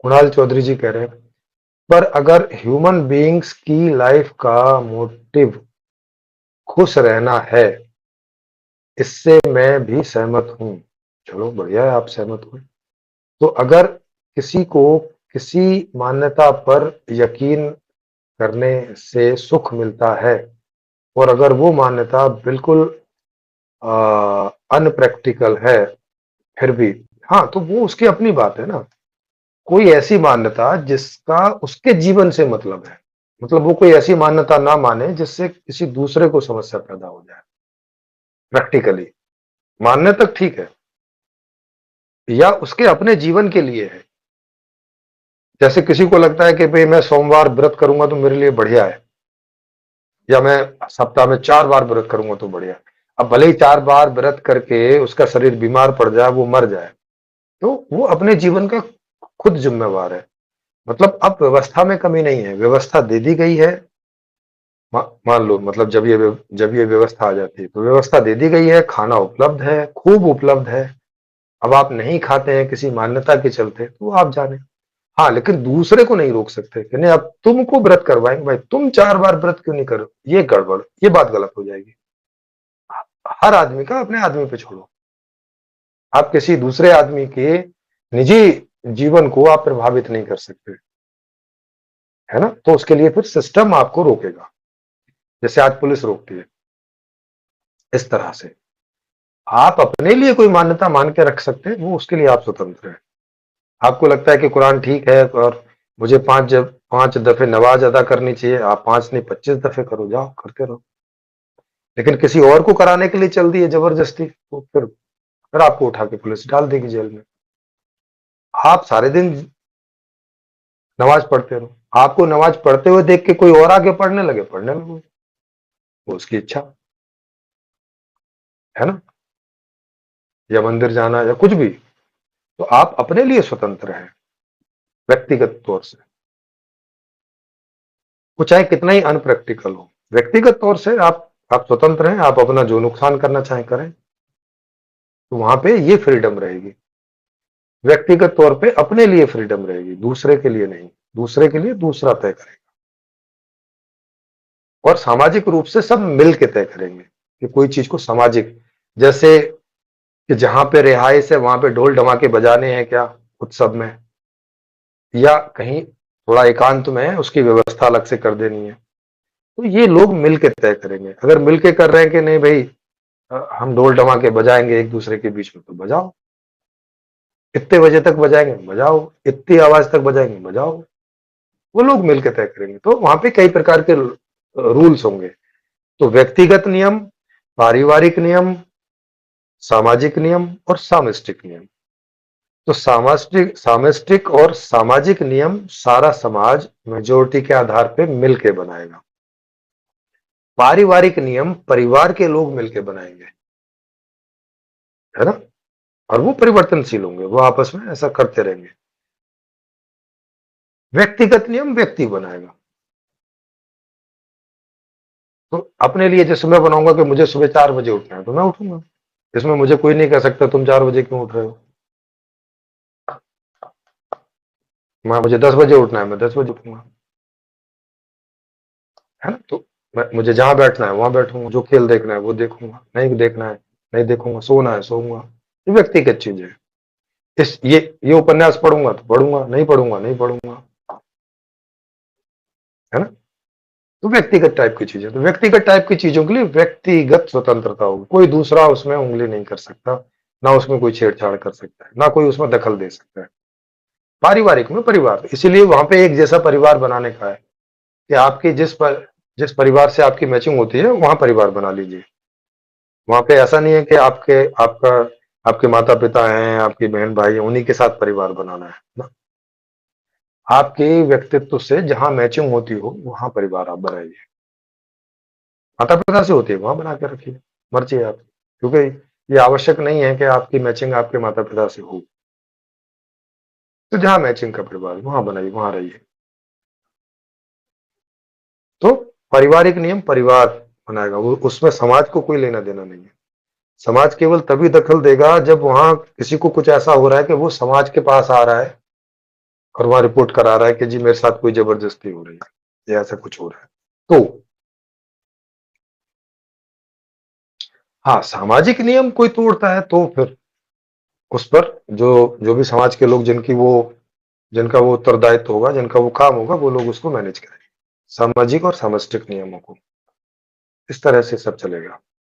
कुणाल चौधरी जी कह रहे हैं, पर अगर ह्यूमन बीइंग्स की लाइफ का मोटिव खुश रहना है, इससे मैं भी सहमत हूं। चलो बढ़िया है, आप सहमत हो। तो अगर किसी को किसी मान्यता पर यकीन करने से सुख मिलता है, और अगर वो मान्यता बिल्कुल अनप्रैक्टिकल है फिर भी, हाँ, तो वो उसकी अपनी बात है ना। कोई ऐसी मान्यता जिसका उसके जीवन से मतलब है, मतलब वो कोई ऐसी मान्यता ना माने जिससे किसी दूसरे को समस्या पैदा हो जाए। प्रैक्टिकली मानने तक ठीक है, या उसके अपने जीवन के लिए है। जैसे किसी को लगता है कि भाई मैं सोमवार व्रत करूंगा तो मेरे लिए बढ़िया है, या मैं सप्ताह में 4 बार व्रत करूंगा तो बढ़िया है। अब भले ही 4 बार व्रत करके उसका शरीर बीमार पड़ जाए, वो मर जाए, तो वो अपने जीवन का खुद जिम्मेवार है। मतलब अब व्यवस्था में कमी नहीं है, व्यवस्था दे दी गई है। मान लो, मतलब जब ये व्यवस्था आ जाती है तो व्यवस्था दे दी गई है, खाना उपलब्ध है, खूब उपलब्ध है। अब आप नहीं खाते हैं किसी मान्यता के चलते, तो आप जाने। हाँ, लेकिन दूसरे को नहीं रोक सकते कि नहीं अब तुमको व्रत करवाएंगे, भाई तुम 4 बार व्रत क्यों नहीं करो, ये गड़बड़, ये बात गलत हो जाएगी। हर आदमी का अपने आदमी पे छोड़ो। आप किसी दूसरे आदमी के निजी जीवन को आप प्रभावित नहीं कर सकते, है ना। तो उसके लिए फिर सिस्टम आपको रोकेगा, जैसे आज पुलिस रोकती है, इस तरह से। आप अपने लिए कोई मान्यता मान के रख सकते हैं, वो उसके लिए आप स्वतंत्र हैं। आपको लगता है कि कुरान ठीक है और मुझे 5 दफे नमाज अदा करनी चाहिए, आप 5 नहीं 25 दफे करो, जाओ करते रहो। लेकिन किसी और को कराने के लिए चल दी है जबरदस्ती, तो फिर आपको उठा के पुलिस डाल देगी जेल में। आप सारे दिन नमाज पढ़ते रहो, आपको नमाज पढ़ते हुए देख के कोई और आगे पढ़ने लगे, पढ़ने लगो, वो उसकी इच्छा, है ना। या मंदिर जाना या कुछ भी, तो आप अपने लिए स्वतंत्र हैं व्यक्तिगत तौर से। वो चाहे कितना ही अनप्रैक्टिकल हो, व्यक्तिगत तौर से आप स्वतंत्र हैं। आप अपना जो नुकसान करना चाहें करें, तो वहां पे ये फ्रीडम रहेगी। व्यक्तिगत तौर पे अपने लिए फ्रीडम रहेगी, दूसरे के लिए नहीं। दूसरे के लिए दूसरा तय करेगा, और सामाजिक रूप से सब मिल के तय करेंगे कि कोई चीज को सामाजिक, जैसे कि जहां पे रिहाइश है वहां पे ढोल ढमाके बजाने हैं क्या उत्सव में, या कहीं थोड़ा एकांत में है उसकी व्यवस्था अलग से कर देनी है, तो ये लोग मिल के तय करेंगे। अगर मिल के कर रहे हैं कि नहीं भाई हम ढोल ढमाके बजाएंगे एक दूसरे के बीच में, तो बजाओ। इतने बजे तक बजाएंगे, बजाओ। इतनी आवाज तक बजाएंगे, बजाओ। वो लोग मिलकर तय करेंगे, तो वहां पे कई प्रकार के रूल्स होंगे। तो व्यक्तिगत नियम, पारिवारिक नियम, सामाजिक नियम और सामष्टिक नियम। तो सामष्टिक और सामाजिक नियम सारा समाज मेजोरिटी के आधार पे मिलके बनाएगा। पारिवारिक नियम परिवार के लोग मिलके बनाएंगे, है ना। और वो परिवर्तनशील होंगे, वो आपस में ऐसा करते रहेंगे। व्यक्तिगत नियम व्यक्ति बनाएगा। तो अपने लिए जैसे मैं बनाऊंगा कि मुझे सुबह 4 बजे उठना है, तो मैं उठूंगा। इसमें मुझे कोई नहीं कह सकता तुम 4 बजे क्यों उठ रहे हो। मुझे 10 बजे उठना है, मैं 10 बजे उठूंगा, है ना। तो मुझे जहां बैठना है वहां बैठूंगा, जो खेल देखना है वो देखूंगा, नहीं देखना है नहीं देखूंगा, सोना है सोऊंगा। ये व्यक्तिगत चीज है। ये उपन्यास पढ़ूंगा तो पढ़ूंगा, नहीं पढ़ूंगा नहीं पढ़ूंगा, है ना। तो व्यक्तिगत टाइप की चीजें, तो व्यक्तिगत टाइप की चीजों के लिए व्यक्तिगत स्वतंत्रता होगी। कोई दूसरा उसमें उंगली नहीं कर सकता, ना उसमें कोई छेड़छाड़ कर सकता है, ना कोई उसमें दखल दे सकता है। पारिवारिक में परिवार, इसीलिए वहां पे एक जैसा परिवार बनाने का है कि आपके जिस परिवार से आपकी मैचिंग होती है वहां परिवार बना लीजिए। वहां पे ऐसा नहीं है कि आपके माता पिता हैं, आपकी बहन भाई हैं, उन्हीं के साथ परिवार बनाना है ना। आपके व्यक्तित्व से जहां मैचिंग होती हो वहां परिवार आप बनाइए। माता पिता से होती है वहां बना के रखिए, मर्जी है आपकी। क्योंकि ये आवश्यक नहीं है कि आपकी मैचिंग आपके माता पिता से हो। तो जहां मैचिंग का परिवार वहां बनाइए, वहां रहिए। तो पारिवारिक नियम परिवार बनाएगा, वो उसमें समाज को कोई लेना देना नहीं है। समाज केवल तभी दखल देगा जब वहां किसी को कुछ ऐसा हो रहा है कि वो समाज के पास आ रहा है और वहां रिपोर्ट करा रहा है कि जी मेरे साथ कोई जबरदस्ती हो रही है या ऐसा कुछ हो रहा है। तो हाँ, सामाजिक नियम कोई तोड़ता है तो फिर उस पर जो जो भी समाज के लोग जिनका वो उत्तरदायित्व होगा, जिनका वो काम होगा, वो लोग उसको मैनेज करेंगे। सामाजिक और सामष्टिक नियमों को। इस तरह से सब चलेगा।